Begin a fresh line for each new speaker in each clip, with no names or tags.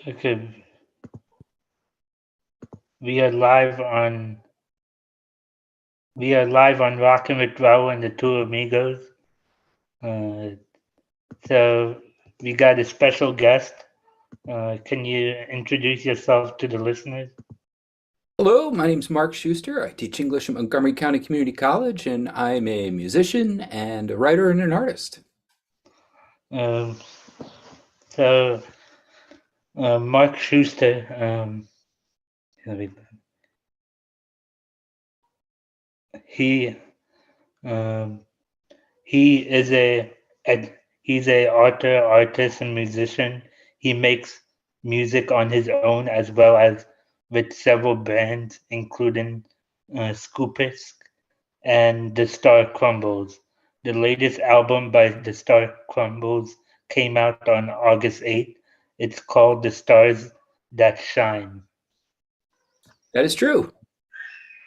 Okay, we are live on Rockin' with Rahul and the two amigos. Uh, so we got a special guest. Can you introduce yourself to the listeners?
Hello, my name's Marc Schuster. I teach English at Montgomery County Community College, and I'm a musician and a writer and an artist.
Um, so Mark Schuster, he um, he is he's a author, artist, and musician. He makes music on his own as well as with several bands, including Scoopisk and The Star Crumbles. The latest album by The Star Crumbles came out on August 8th. It's called The Stars That Shine.
That is true.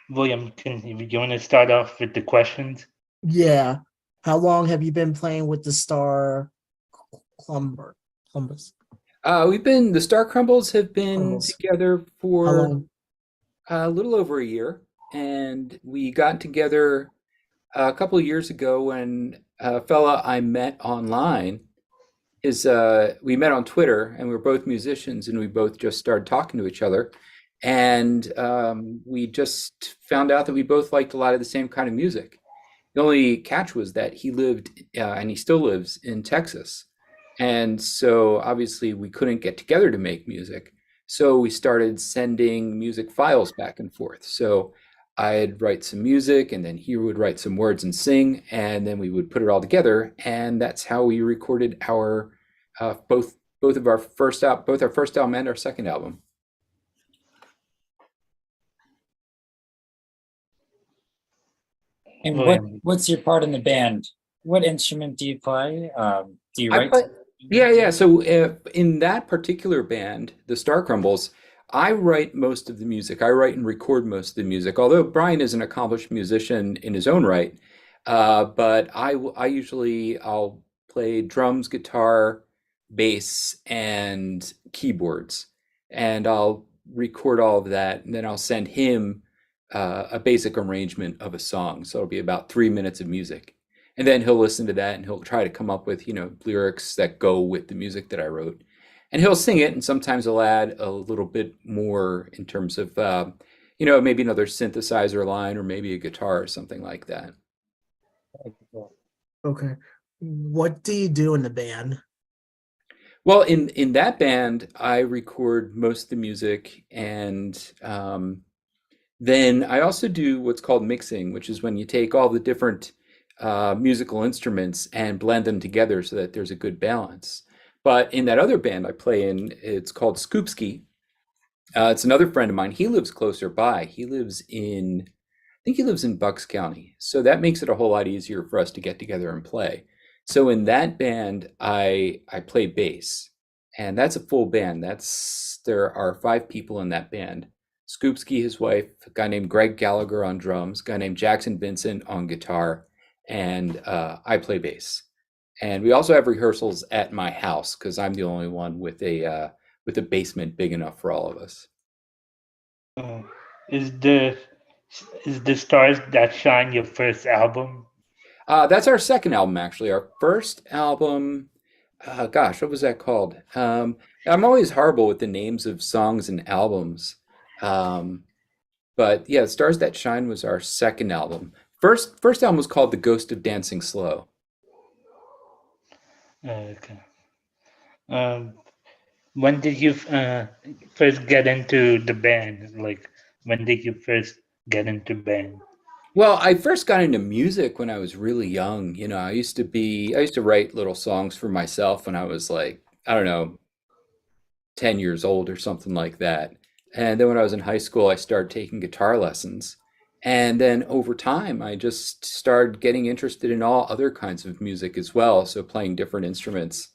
William, you want to start off with the questions?
Yeah. How long have you been playing with the Star Clumbers?
The Star Crumbles have been
Crumbles.
together
How
for
long?
a little over a year, and we got together a couple of years ago when a fella I met online we met on Twitter, and we were both musicians, and we both just started talking to each other, and we just found out that we both liked a lot of the same kind of music. The only catch was that he lived, and he still lives in Texas. And so obviously we couldn't get together to make music. So we started sending music files back and forth. So I'd write some music and then he would write some words and sing, and then we would put it all together. And that's how we recorded our both of our both our first album and our second album.
And
William.
what's your part in the band? What instrument do you play? Do you
I
write?
play, yeah. So in that particular band, the Star Crumbles, I write most of the music. I write and record most of the music. Although Brian is an accomplished musician in his own right, but I usually I'll play drums, guitar, bass, and keyboards, and I'll record all of that, and then I'll send him a basic arrangement of a song. So it'll be about 3 minutes of music. And then he'll listen to that and he'll try to come up with, lyrics that go with the music that I wrote. And he'll sing it, and sometimes he'll add a little bit more in terms of, maybe another synthesizer line or maybe a guitar or something like that.
Okay. What do you do in the band?
Well, in that band, I record most of the music, and then I also do what's called mixing, which is when you take all the different musical instruments and blend them together so that there's a good balance. But in that other band I play in, it's called Scoopski. It's another friend of mine. He lives closer by. I think he lives in Bucks County. So that makes it a whole lot easier for us to get together and play. So in that band, I play bass, and that's a full band. There are 5 people in that band. Scoopski, his wife, a guy named Greg Gallagher on drums, a guy named Jackson Vincent on guitar, and I play bass. And we also have rehearsals at my house because I'm the only one with a basement big enough for all of us.
Uh, is the Stars That Shine your first album?
That's our second album, actually. Our first album, gosh, what was that called? I'm always horrible with the names of songs and albums. Um, but yeah, Stars That Shine was our second album. First album was called The Ghost of Dancing Slow.
Okay. Um, when did you first get into the band? Like, when did you first get into band?
Well, I first got into music when I was really young. I used to write little songs for myself when I was like, I don't know, 10 years old or something like that. And then when I was in high school, I started taking guitar lessons. And then over time, I just started getting interested in all other kinds of music as well. So playing different instruments.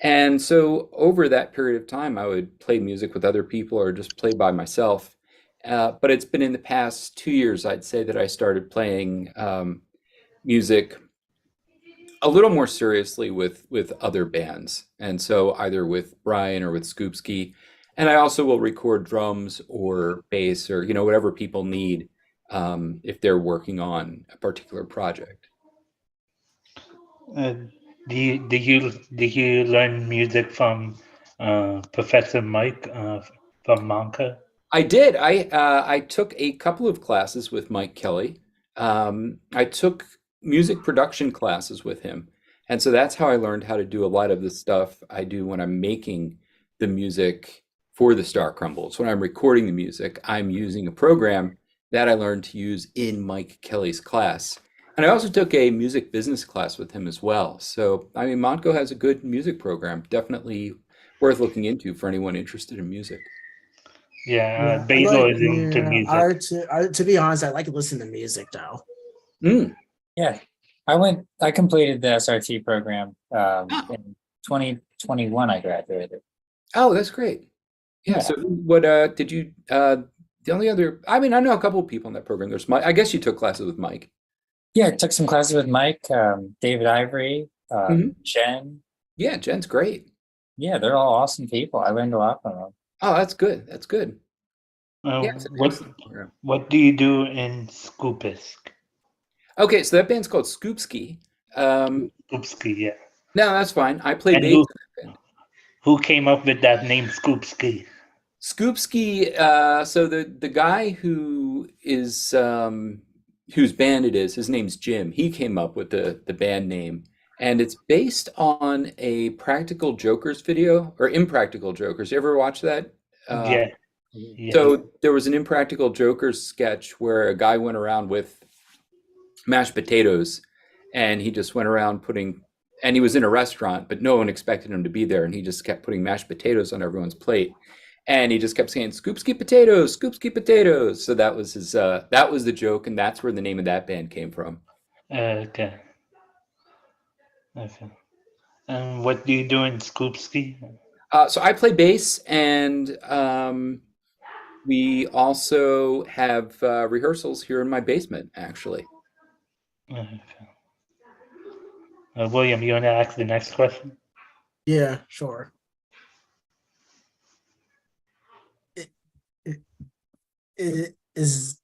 And so over that period of time, I would play music with other people or just play by myself. But it's been in the past 2 years, I'd say, that I started playing music a little more seriously with other bands. And so either with Brian or with Scoopski, And I also will record drums or bass or, whatever people need if they're working on a particular project.
Uh, do you learn music from Professor Mike from Monka?
I did. I took a couple of classes with Mike Kelly. I took music production classes with him, and so that's how I learned how to do a lot of the stuff I do when I'm making the music for the Star Crumbles. When I'm recording the music, I'm using a program that I learned to use in Mike Kelly's class. And I also took a music business class with him as well. So, I mean, Montco has a good music program, definitely worth looking into for anyone interested in music.
Yeah,
Yeah, I
Basil
like.
is into
Yeah,
music.
to be honest, I like to listen to music though.
Mm.
Yeah, I completed the SRT program
Oh.
in 2021. I graduated.
Oh, that's great. Yeah.
Yeah,
So what did you the only other I mean, I know a couple of people in that program. There's Mike. I guess you took classes with Mike.
yeah. I took some classes with Mike, David Ivory,
Mhm.
Jen.
Yeah, Jen's great.
Yeah, they're all awesome people. I learned a lot from them.
Oh, that's good. That's good.
Uh,
Yeah, it's an
what
excellent program.
what do you do in Scoopisk?
Okay, so that band's called Scoopski.
Scoopski, yeah.
No, that's fine. I play
And
bass in that band.
who came up with that name Scoopski?
Scoopski, so the guy whose band it is, his name's Jim. He came up with the band name, and it's based on a Practical Jokers video or Impractical Jokers. You ever watch that? Uh,
Yeah, yeah.
so there was an Impractical Jokers sketch where a guy went around with mashed potatoes, and he just went around and he was in a restaurant, but no one expected him to be there, and he just kept putting mashed potatoes on everyone's plate. And he just kept saying "Scoopski potatoes, Scoopski potatoes." So that was that was the joke, and that's where the name of that band came from.
Okay. Okay. And what do you do in Scoopski?
So I play bass, and we also have rehearsals here in my basement, actually.
Okay. William, you want to ask the next question?
Yeah, sure. It, it, it is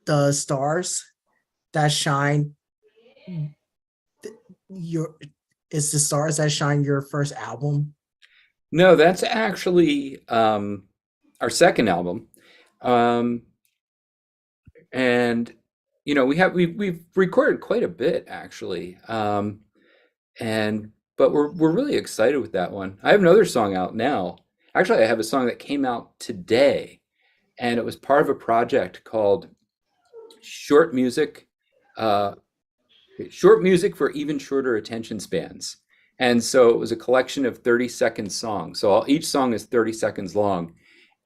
the stars that shine your is the stars that shine your first album?
No, that's actually our second album, um, and we've recorded quite a bit actually, and but we're really excited with that one. I have another song out now. Actually, I have a song that came out today, and it was part of a project called Short Music, uh, Short Music for Even Shorter Attention Spans. And so it was a collection of 30-second songs. So each song is 30 seconds long,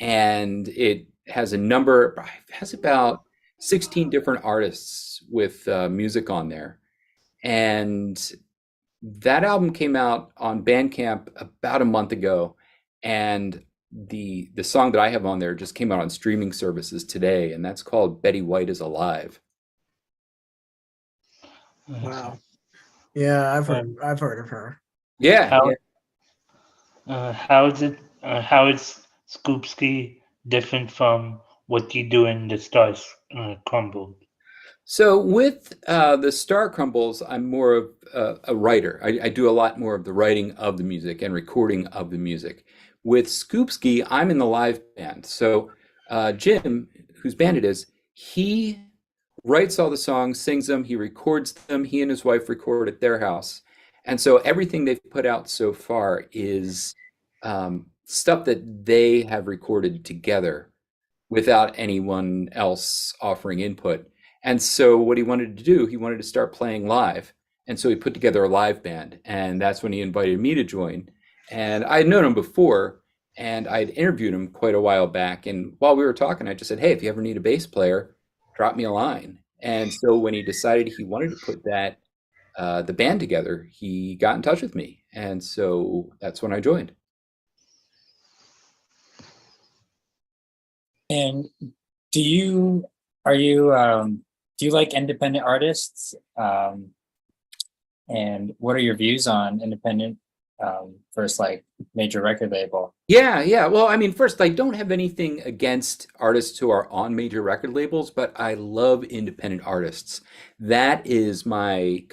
and it has about 16 different artists with music on there. And that album came out on Bandcamp about a month ago, and the song that I have on there just came out on streaming services today, and that's called Betty White is Alive.
Wow. Yeah,
Um,
I've heard of her.
Yeah,
how
yeah.
how is it? How is Scoopski different from what you do in the Stars Crumble?
So with the Star Crumbles, I'm more of a writer. I do a lot more of the writing of the music and recording of the music. With Scoopski, I'm in the live band. So Jim, whose band it is, he writes all the songs, sings them, he records them. He and his wife record at their house. And so everything they've put out so far is stuff that they have recorded together without anyone else offering input. And so what he wanted to do, he wanted to start playing live. And so he put together a live band, and that's when he invited me to join. And I had known him before, and I'd interviewed him quite a while back. And while we were talking, I just said, "Hey, if you ever need a bass player, drop me a line." And so when he decided he wanted to put the band together, he got in touch with me, and so that's when I joined.
And do you do you like independent artists? And what are your views on independent first like major record label?
Yeah. Well, I mean, first, I don't have anything against artists who are on major record labels, but I love independent artists. That is my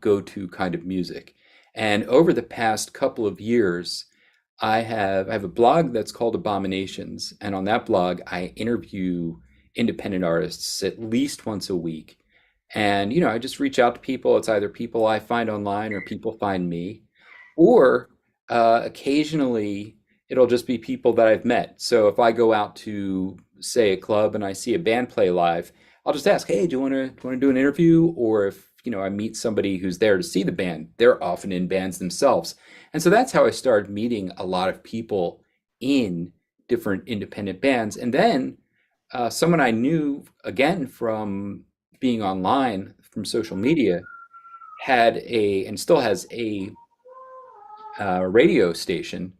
go-to kind of music. And over the past couple of years, I have a blog that's called Abominations, and on that blog, I interview independent artists at least once a week. And I just reach out to people. It's either people I find online or people find me, or occasionally it'll just be people that I've met. So if I go out to, say, a club and I see a band play live, I'll just ask, "Hey, do you want to do an interview?" Or if I meet somebody who's there to see the band, they're often in bands themselves. And so that's how I started meeting a lot of people in different independent bands. And then someone I knew again from being online, from social media, had and still has a radio station.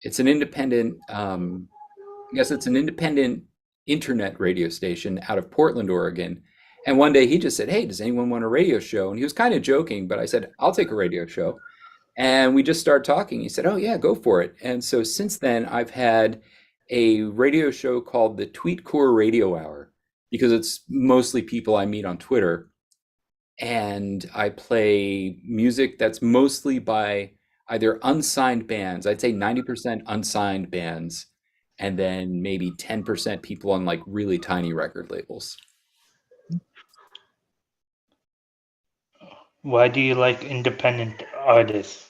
It's an independent, I guess it's an independent internet radio station out of Portland, Oregon. And one day he just said, "Hey, does anyone want a radio show?" And he was kind of joking, but I said, "I'll take a radio show." And we just started talking. He said, "Oh, yeah, go for it." And so since then, I've had a radio show called the Tweetcore Radio Hour, because it's mostly people I meet on Twitter. And I play music that's mostly by either unsigned bands. I'd say 90% unsigned bands, and then maybe 10% people on like really tiny record labels.
Why do you like independent artists?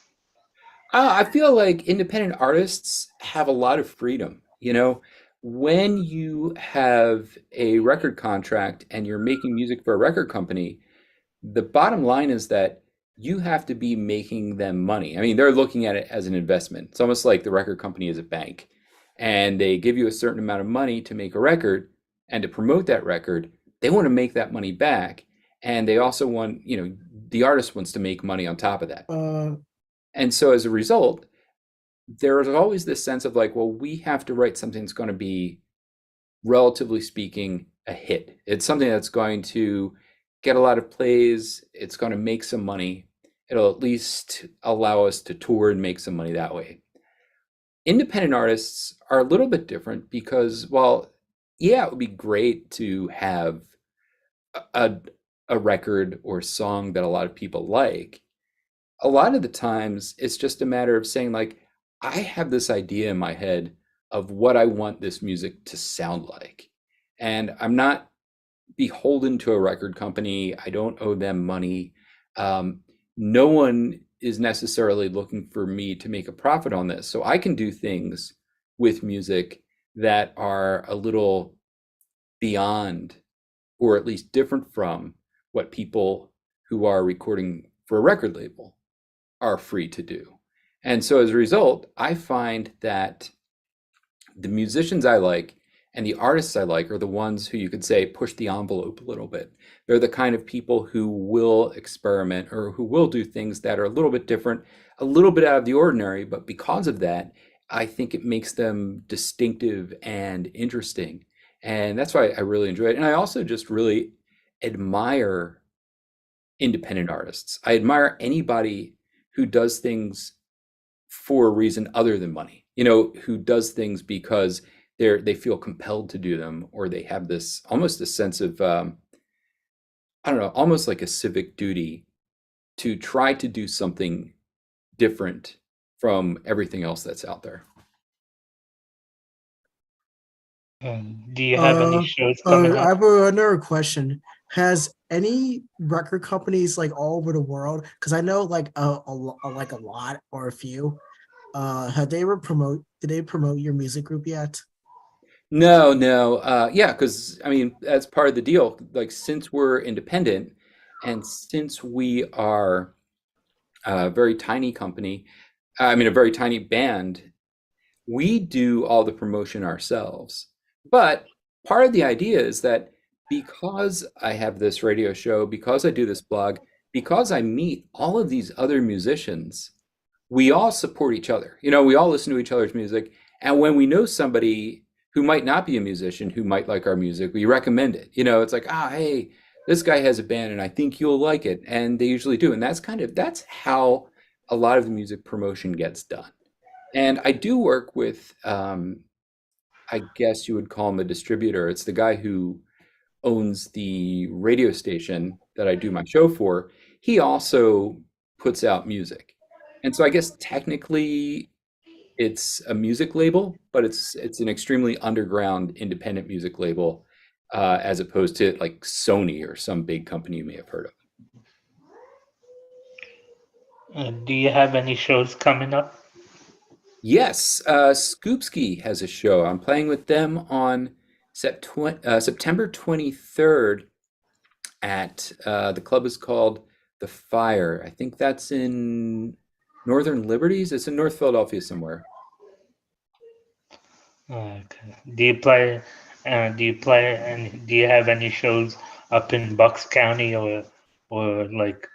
I feel like independent artists have a lot of freedom. When you have a record contract and you're making music for a record company, the bottom line is that you have to be making them money. I mean, they're looking at it as an investment. It's almost like the record company is a bank, and they give you a certain amount of money to make a record and to promote that record. They want to make that money back, and they also want, the artist wants to make money on top of that. And so as a result, there is always this sense of like, well, we have to write something that's going to be, relatively speaking, a hit. It's something that's going to get a lot of plays. It's going to make some money. It'll at least allow us to tour and make some money that way. Independent artists are a little bit different because, well, yeah, it would be great to have a record or song that a lot of people like. A lot of the times it's just a matter of saying like, I have this idea in my head of what I want this music to sound like. And I'm not beholden to a record company. I don't owe them money. No one is necessarily looking for me to make a profit on this. So I can do things with music that are a little beyond, or at least different from, what people who are recording for a record label are free to do. And so as a result, I find that the musicians I like and the artists I like are the ones who you could say push the envelope a little bit. They're the kind of people who will experiment or who will do things that are a little bit different, a little bit out of the ordinary, but because of that, I think it makes them distinctive and interesting. And that's why I really enjoy it. And I also just really admire independent artists. I admire anybody who does things for a reason other than money, who does things because they feel compelled to do them, or they have this almost a sense of, I don't know, almost like a civic duty to try to do something different from everything else that's out there.
Do you have any shows coming
I
up?
have another question. Has any record companies like all over the world? Because I know like like a lot or a few. Have they ever Did they promote your music group yet?
No. Yeah, because I mean, that's part of the deal. Like, since we're independent and since we are a very tiny company, I mean, a very tiny band, we do all the promotion ourselves. But part of the idea is that because I have this radio show, because I do this blog, because I meet all of these other musicians, we all support each other. We all listen to each other's music. And when we know somebody who might not be a musician, who might like our music, we recommend it. It's like, hey, this guy has a band and I think you'll like it. And they usually do. And that's how a lot of the music promotion gets done. And I do work with, I guess you would call him a distributor. It's the guy who owns the radio station that I do my show for. He also puts out music. And so I guess technically it's a music label, but it's an extremely underground independent music label, as opposed to like Sony or some big company you may have heard of.
Do you have any shows coming up?
Yes, Scoopski has a show. I'm playing with them on September 23rd at the club is called The Fire. I think that's in Northern Liberties. It's in North Philadelphia somewhere.
Okay. Do you play? And do you have any shows up in Bucks County or like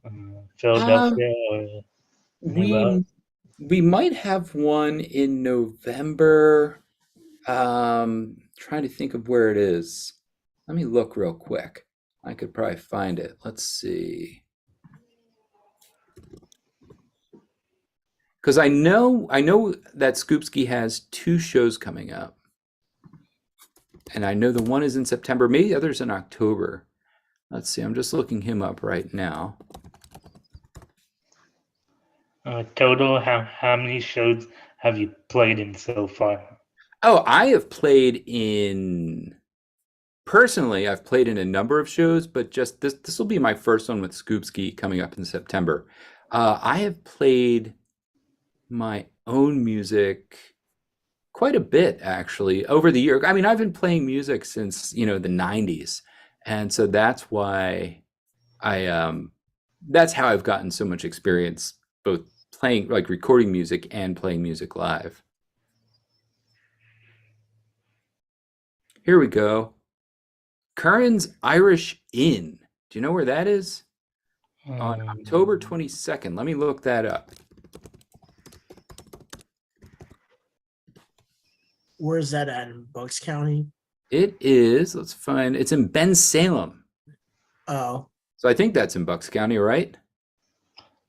Um,
Philadelphia or anywhere else?
we might have one in November. Trying to think of where it is. Let me look real quick. I could probably find it. Let's see. Because I know that Scoopski has 2 shows coming up. And I know the one is in September, maybe the other's in October. Let's see, I'm just looking him up right now.
Total, how many shows have you played in so far?
Oh, I have played in personally, I've played in a number of shows, but just this will be my first one with Scoopski coming up in September. I have played my own music quite a bit actually over the year. I mean, I've been playing music since, the 90s. And so that's why that's how I've gotten so much experience both playing, like recording music and playing music live. Here we go. Curran's Irish Inn. Do you know where that is? On October 22nd. Let me look that up.
Where's that at in Bucks County?
It is, let's find, it's in Bensalem.
Oh.
So I think that's in Bucks County, right?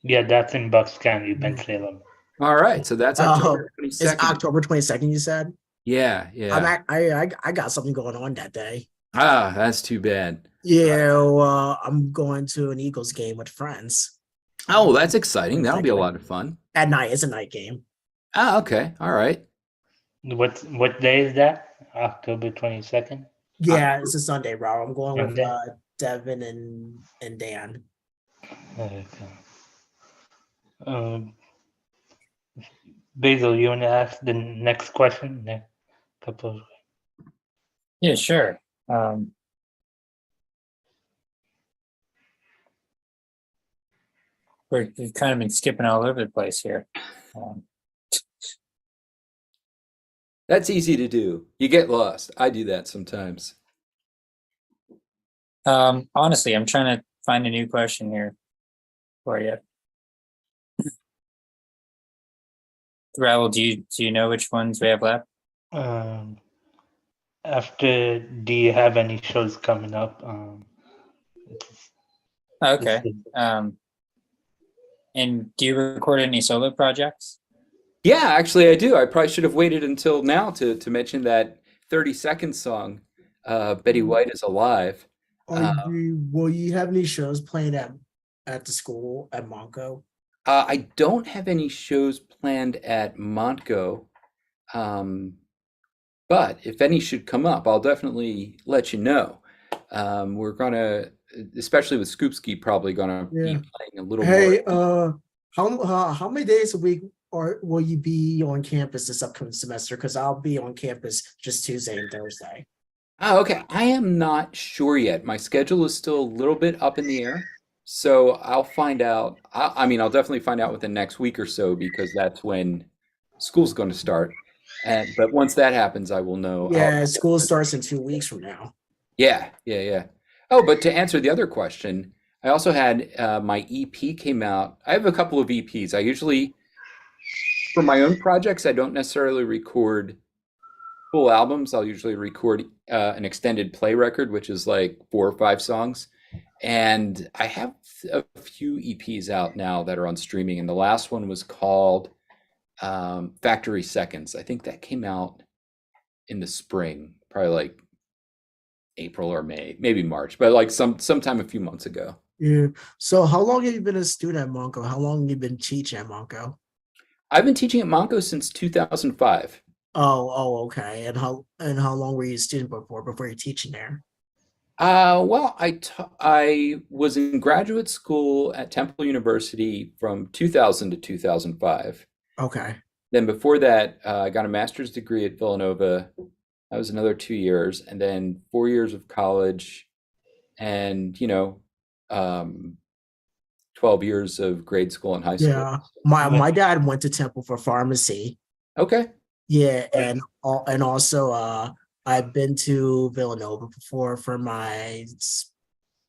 Yeah, that's in Bucks County, Bensalem.
All right, so that's October 22nd.
It's October 22nd, you said?
Yeah.
I got something going on that day.
Ah, that's too bad.
Yeah, I'm going to an Eagles game with friends.
Oh, that's exciting. That'll be a lot of fun.
At night, it's a night game.
Ah, okay. All right.
What day is that? October 22nd?
Yeah, it's a Sunday, bro. I'm going with
Sunday?
Devin and Dan.
Okay. Basil, you want to ask the next question? Next couple.
Yeah, sure. We've kind of been skipping all over the place here.
That's easy to do. You get lost. I do that sometimes.
Honestly, I'm trying to find a new question here for you. Rahul, do you know which ones we have left?
After, do you have any shows coming up?
Okay. And do you record any solo projects?
Yeah, actually I do. I probably should have waited until now to mention that 30-second song, Betty White is Alive.
Will you have any shows playing at the school at Monco?
I don't have any shows planned at Montco, but if any should come up, I'll definitely let you know. We're gonna, especially with Scoopski, probably gonna be playing a little more.
Hey, how many days a week will you be on campus this upcoming semester? Because I'll be on campus just Tuesday and Thursday.
Oh, okay. I am not sure yet. My schedule is still a little bit up in the air. So I'll find out. I mean, I'll definitely find out within the next week or so because that's when school's going to start. But once that happens, I will know.
Yeah, school starts in 2 weeks from now.
Yeah. Oh, but to answer the other question, I also had my EP came out. I have a couple of EPs. I usually, for my own projects, I don't necessarily record full albums. I'll usually record an extended play record, which is like 4 or 5 songs. And I have a few EPs out now that are on streaming, and the last one was called Factory Seconds. I think that came out in the spring, probably like April or May, maybe March, but like sometime a few months ago.
Yeah. So how long have you been a student at Monco? How long have you been teaching at Monco?
I've been teaching at Monco since 2005.
Okay. And how long were you a student before you're teaching there?
Well, I was in graduate school at Temple University from 2000 to 2005.
Okay.
Then before that, I got a master's degree at Villanova. That was another 2 years, and then 4 years of college, and 12 years of grade school and high school.
Yeah. My dad went to Temple for pharmacy.
Okay.
Yeah, and also I've been to Villanova before for my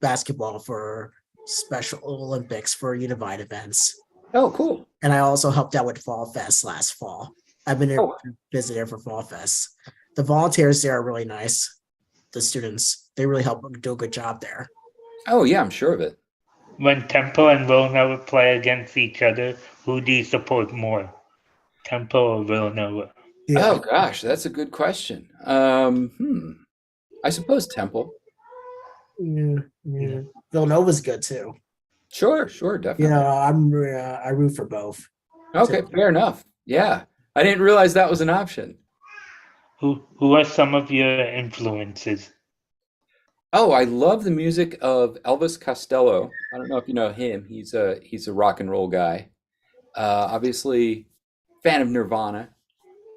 basketball for Special Olympics for Unified events.
Oh, cool.
And I also helped out with Fall Fest last fall. I've been there
Oh,
visiting for Fall Fest. The volunteers there are really nice. The students, they really help do a good job there.
oh yeah, I'm sure of it.
When Temple and Villanova play against each other, who do you support more, Temple or Villanova?
Oh gosh, that's a good question. I suppose Temple.
Yeah. Villanova's good too.
Sure, definitely.
Yeah, I root for both.
Okay, fair enough. Yeah, I didn't realize that was an option.
Who are some of your influences?
Oh, I love the music of Elvis Costello. I don't know if you know him. He's a rock and roll guy. Obviously, fan of Nirvana.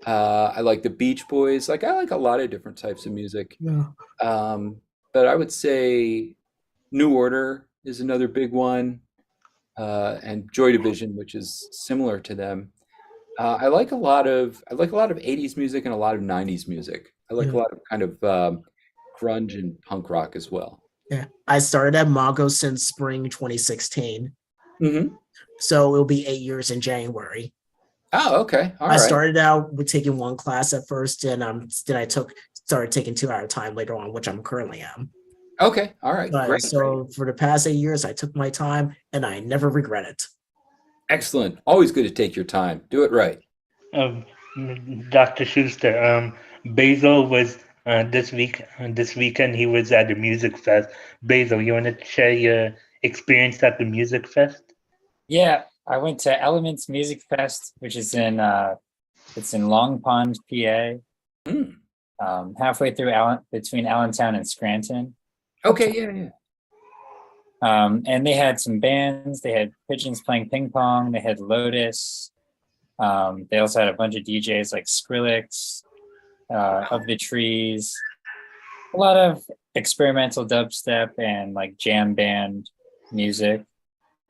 I like the Beach Boys. Like I like a lot of different types of music.
Yeah.
But I would say New Order is another big one, and Joy Division, which is similar to them. I like a lot of 80s music and a lot of 90s music. I like a lot of kind of grunge and punk rock as well.
Yeah. I started at Mongo since spring 2016.
Mm-hmm.
So it'll be 8 years in January.
Oh, okay. All
I
right.
started out with taking one class at first, and then I started taking 2 at a time later on, which I'm currently am.
Okay. All right.
But
Great.
so for the past 8 years, I took my time, and I never regret it.
Excellent. Always good to take your time. Do it right.
Um, Dr. Schuster, Basil was this weekend he was at the music fest. Basil, you want to share your experience at the music fest?
Yeah, I went to Elements Music Fest, which is it's in Long Pond, PA,
Mm.
halfway through between Allentown and Scranton.
Okay. Yeah.
And they had some bands. They had Pigeons playing ping pong. They had Lotus. They also had a bunch of DJs like Skrillex, Of the Trees, a lot of experimental dubstep and like jam band music,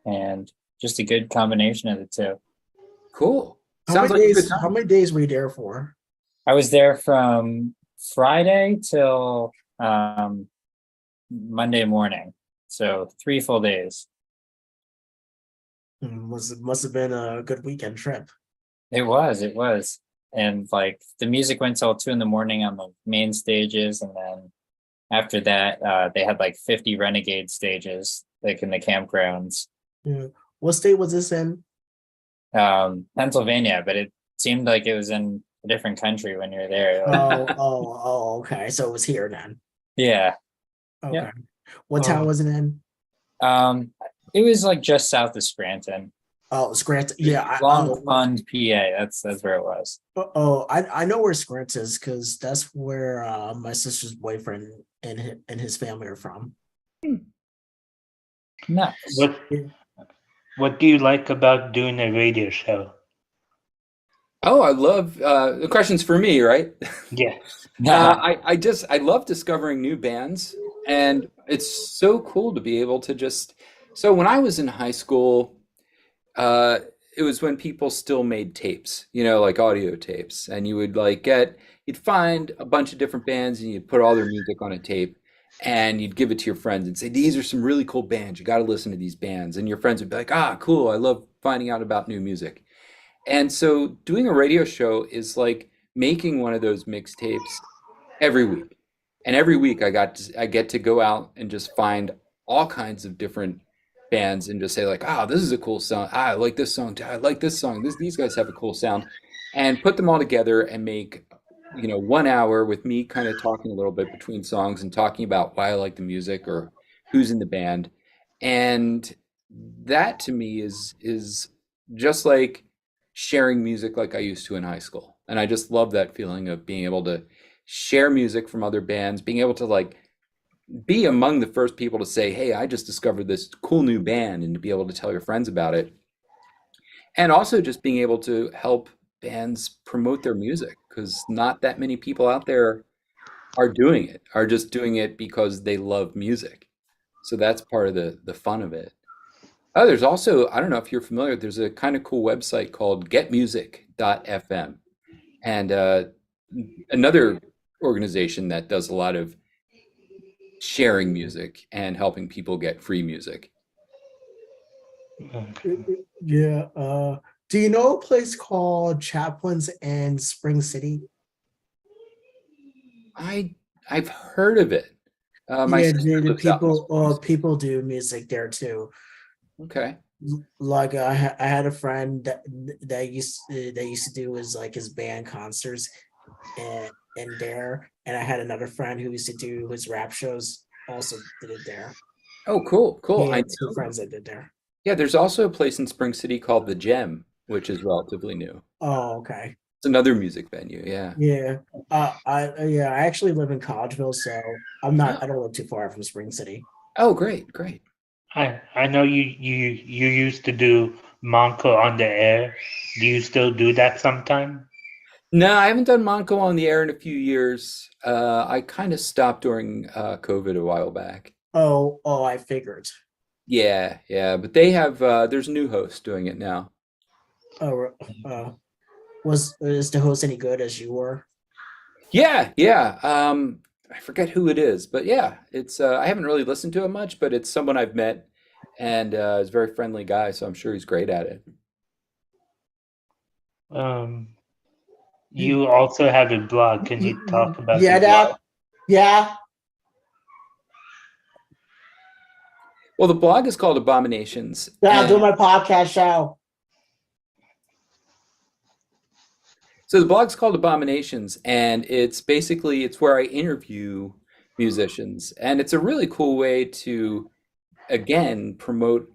and just a good combination of the two.
Cool.
How
Sounds
many
like a
days?
good
How
time.
many days were you there for?
I was there from Friday till Monday morning, so 3 full days.
Must have been a good weekend trip.
It was. And like the music went till 2 a.m. on the main stages. And then after that, they had like 50 renegade stages, like in the campgrounds.
Yeah. What state was this in?
Pennsylvania, but it seemed like it was in a different country when you're there.
Okay. So it was here then.
Yeah.
Okay.
Yeah.
What town was it in?
It was like just south of Scranton.
Oh, Scranton. Yeah.
Long Pond, PA. That's where it was.
I know where Scranton is because that's where my sister's boyfriend and his family are from.
Nice.
What do you like about doing a radio show?
Oh, I love the question's for me, right?
Yeah.
I love discovering new bands, and it's so cool to be able to just. So when I was in high school, it was when people still made tapes, like audio tapes, and you would you'd find a bunch of different bands and you'd put all their music on a tape and you'd give it to your friends and say, these are some really cool bands. You got to listen to these bands. And your friends would be like, cool. I love finding out about new music. And so doing a radio show is like making one of those mixtapes every week. And every week I get to go out and just find all kinds of different bands and just say like, ah, this is a cool song. Ah, I like this song too. I like this song. These guys have a cool sound, and put them all together and make 1 hour with me kind of talking a little bit between songs and talking about why I like the music or who's in the band. And that to me is just like sharing music like I used to in high school. And I just love that feeling of being able to share music from other bands, being able to like be among the first people to say, "Hey, I just discovered this cool new band," and to be able to tell your friends about it. And also just being able to help bands promote their music because not that many people out there are doing it, are just doing it because they love music. So that's part of the fun of it. Oh, there's also, I don't know if you're familiar, there's a kind of cool website called getmusic.fm. And another organization that does a lot of sharing music and helping people get free music.
Yeah. Do you know a place called Chaplin's in Spring City?
I've heard of it. My
Yeah,
sister
the
lives out in Springs.
people do music there too.
Okay.
Like I had a friend that used to do his band concerts and there, and I had another friend who used to do his rap shows. Also did it there.
Oh, cool, cool.
He
I
had two
know.
friends that did there.
Yeah, there's also a place in Spring City called The Gem, which is relatively new.
Oh, okay.
It's another music venue. Yeah.
Yeah. I actually live in Collegeville, so
Oh,
I don't live too far from Spring City.
oh, great, great.
I know you used to do Monko on the air. Do you still do that sometime?
No, I haven't done Monco on the air in a few years. I kind of stopped during COVID a while back.
Oh, I figured.
Yeah, yeah, but they have there's a new host doing it now.
Oh, is the host any good as you were?
Yeah, yeah. I forget who it is, but yeah, it's I haven't really listened to it much, but it's someone I've met and is a very friendly guy, so I'm sure he's great at it.
Um, you also have a blog. Can you talk about
Yeah,
your blog?
yeah.
Well, the blog is called Abominations,
Yeah, I'll do
and
my podcast show.
so the blog's called Abominations, and it's basically it's where I interview musicians, and it's a really cool way to again promote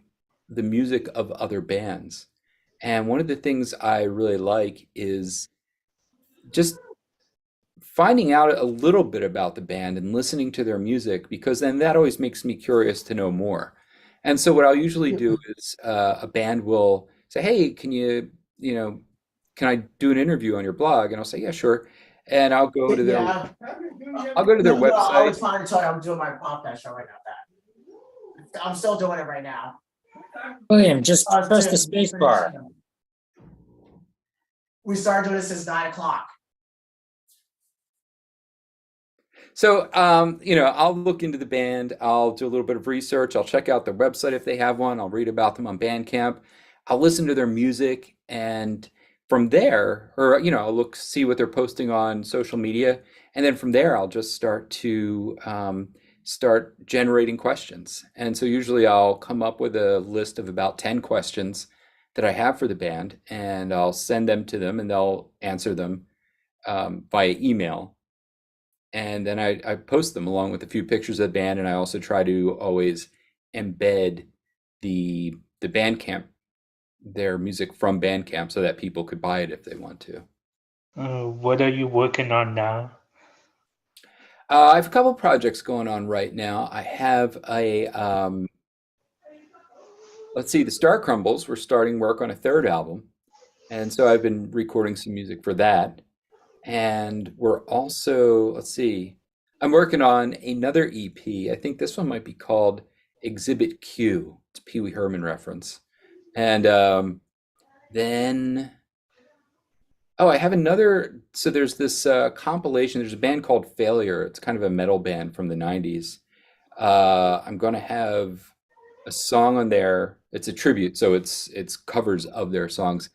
the music of other bands. And one of the things I really like is just finding out a little bit about the band and listening to their music because then that always makes me curious to know more. And so what I'll usually do is a band will say, "Hey, you know, can I do an interview on your blog?" And I'll say, "Yeah, sure." And
Yeah.
I'll go to their
No, I
website.
was trying to tell you I'm doing my podcast show right now. That I'm still doing it right now.
William, just press the space bar.
We started doing this since 9 o'clock.
So, I'll look into the band. I'll do a little bit of research. I'll check out their website if they have one. I'll read about them on Bandcamp. I'll listen to their music, and from there, or I'll see what they're posting on social media, and then from there, I'll just start generating questions. And so usually, I'll come up with a list of about 10 questions that I have for the band, and I'll send them to them, and they'll answer them via email, and then I post them along with a few pictures of the band, and I also try to always embed the Bandcamp, their music from Bandcamp, so that people could buy it if they want to.
What are you working on now?
I have a couple projects going on right now. I have let's see, the Star Crumbles. We're starting work on a third album, and so I've been recording some music for that. And we're also, let's see, I'm working on another EP. I think this one might be called Exhibit Q. It's a Pee Wee Herman reference. And then, oh, I have another. So there's this compilation. There's a band called Failure. It's kind of a metal band from the 90s. I'm going to have a song on there. It's a tribute, so it's covers of their songs.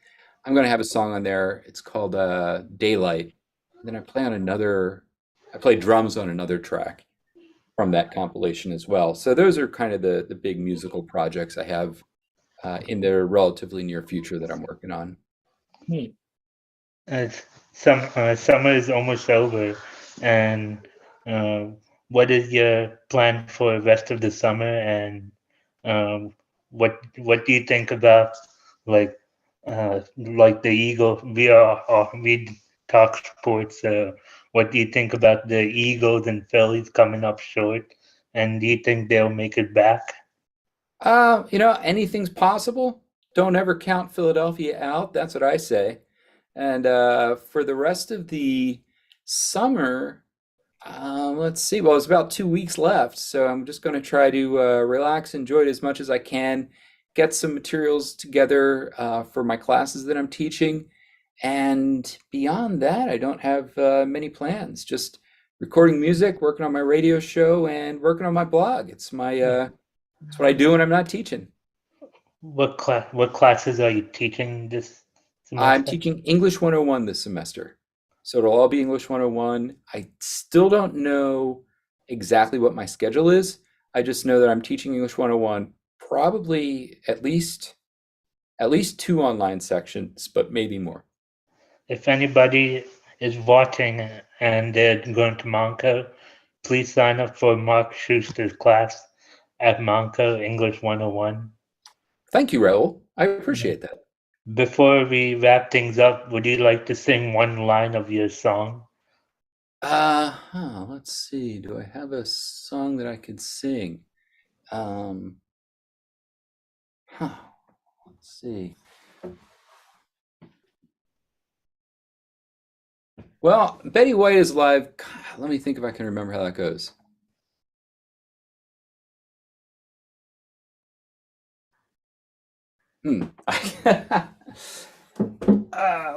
I'm going to have a song on there. It's called Daylight. Then I play drums on another track. from that compilation as well. So those are kind of the big musical projects I have in the relatively near future that I'm working on.
Neat.
Summer is almost over, and uh, what is your plan for the rest of the summer? And what do you think about like the Eagle? We talk sports. What do you think about the Eagles and Phillies coming up short? And do you think they'll make it back?
Anything's possible. Don't ever count Philadelphia out. That's what I say. And for the rest of the summer, let's see. Well, it's about 2 weeks left, so I'm just going to try to relax, enjoy it as much as I can, get some materials together for my classes that I'm teaching. And beyond that, I don't have many plans. Just recording music, working on my radio show, and working on my blog. It's what I do when I'm not teaching.
What classes are you teaching this
I'm
semester?
teaching English 101 this semester. So it'll all be English 101. I still don't know exactly what my schedule is. I just know that I'm teaching English 101, probably at least 2 online sections, but maybe more.
If anybody is watching and they're going to Monco, please sign up for Marc Schuster's class at Monco English 101.
Thank you, Rahul. I appreciate that.
Before we wrap things up, would you like to sing one line of your song?
Let's see. Do I have a song that I could sing? Let's see. Well, Betty White is Alive. God, let me think if I can remember how that goes.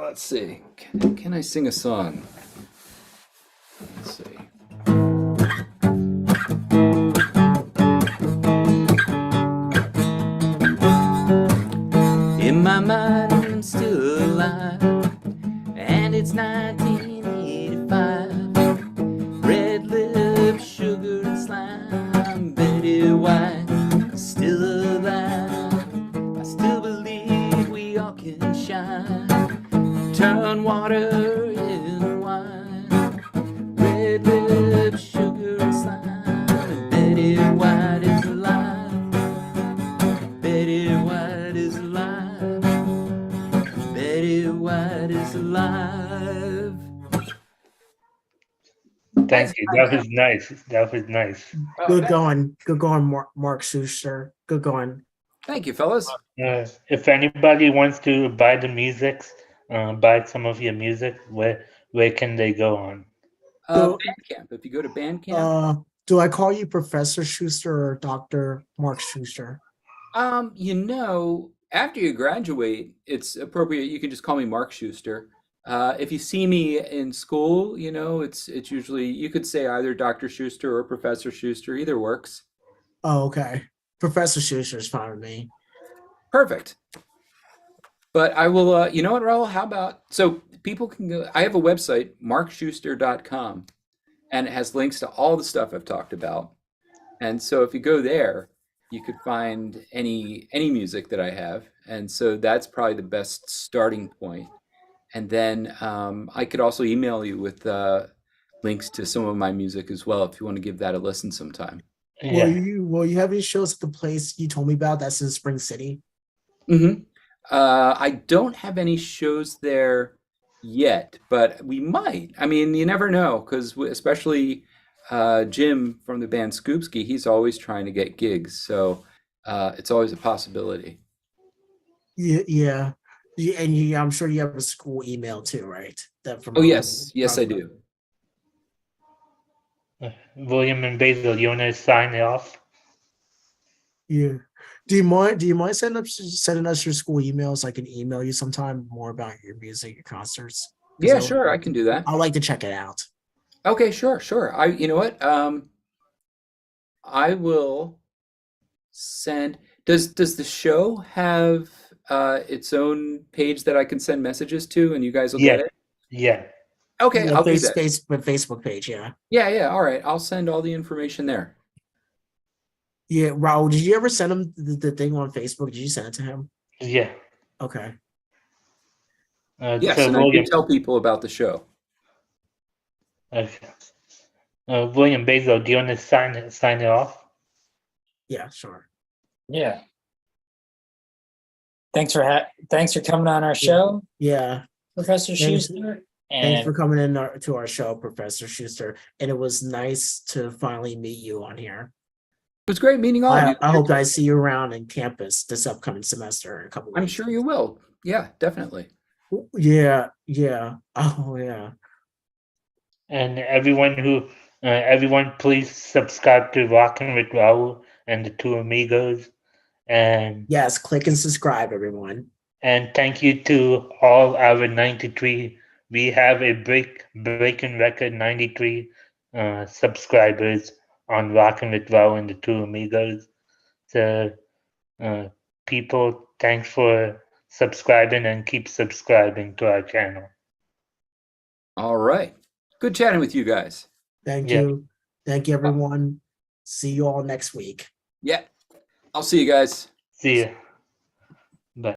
Let's see. Can I sing a song? Let's see. In my mind, I'm still alive, and it's 1985. Red lips, sugar and slime, Betty White, still alive. I still believe we all can shine. Turn water into wine. Red lips, sugar and slime. Betty White is alive. Betty White is alive. Betty White is alive.
Thank you. That was nice. That was nice.
Good going. Good going, Marc Schuster. Good going.
Thank you, fellas.
If anybody wants to buy the music, buy some of your music, where can they go on?
Bandcamp. If you go to Bandcamp.
Do I call you Professor Schuster or Dr. Marc Schuster?
After you graduate, it's appropriate. You can just call me Marc Schuster. If you see me in school, it's usually, you could say either Dr. Schuster or Professor Schuster. Either works.
Oh, okay. Professor Schuster is fine with me.
Perfect. But I will, you know what, Rahul? How about, so people can go, I have a website, marcschuster.com, and it has links to all the stuff I've talked about. And so if you go there, you could find any music that I have. And so that's probably the best starting point. And then I could also email you with links to some of my music as well, if you want to give that a listen sometime.
Yeah.
Will you have any shows at the place you told me about that's in Spring City?
Mm-hmm. I don't have any shows there yet, but we might. I mean, you never know, because especially Jim from the band Scoopski, he's always trying to get gigs, so it's always a possibility.
Yeah. And I'm sure you have a school email too, right?
Oh, yes, I do.
William and Basil, you want to sign it off?
Yeah. Do you mind sending us your school emails? So I can email you sometime more about your music, your concerts.
Yeah, sure, I can do that.
I'd like to check it out.
Okay, sure. You know what? I will send. Does the show have its own page that I can send messages to, and you guys will get it?
Yeah.
Okay, I'll do that.
Facebook page, yeah.
Yeah. All right, I'll send all the information there.
Yeah, Raul, did you ever send him the thing on Facebook? Did you send it to him?
Yeah.
Okay.
Yes,
So
and I
William,
did tell people about the show.
okay. William Basil, do you want to sign it off?
Yeah, sure.
Yeah. Thanks for coming on our show,
Yeah.
Professor
Thanks.
Schuster.
Thanks for
And
coming in to our show, Professor Schuster. And it was nice to finally meet you on here.
It was great meeting all of you.
I hope I see you around in campus this upcoming semester in a couple
I'm
weeks.
sure you will. Yeah, definitely.
Yeah, yeah. Oh, yeah.
And everyone, please subscribe to Rockin' with Rahul and the Two Amigos. And
Yes, click and subscribe, everyone.
thank you to all our 93. We have a breaking record 93 subscribers on Rockin' with Rahul and the Two Amigos. So, people, thanks for subscribing and keep subscribing to our channel.
All right. Good chatting with you guys.
Thank
Yeah.
you. Thank you, everyone. See you all next week.
Yeah. I'll see you guys.
See ya.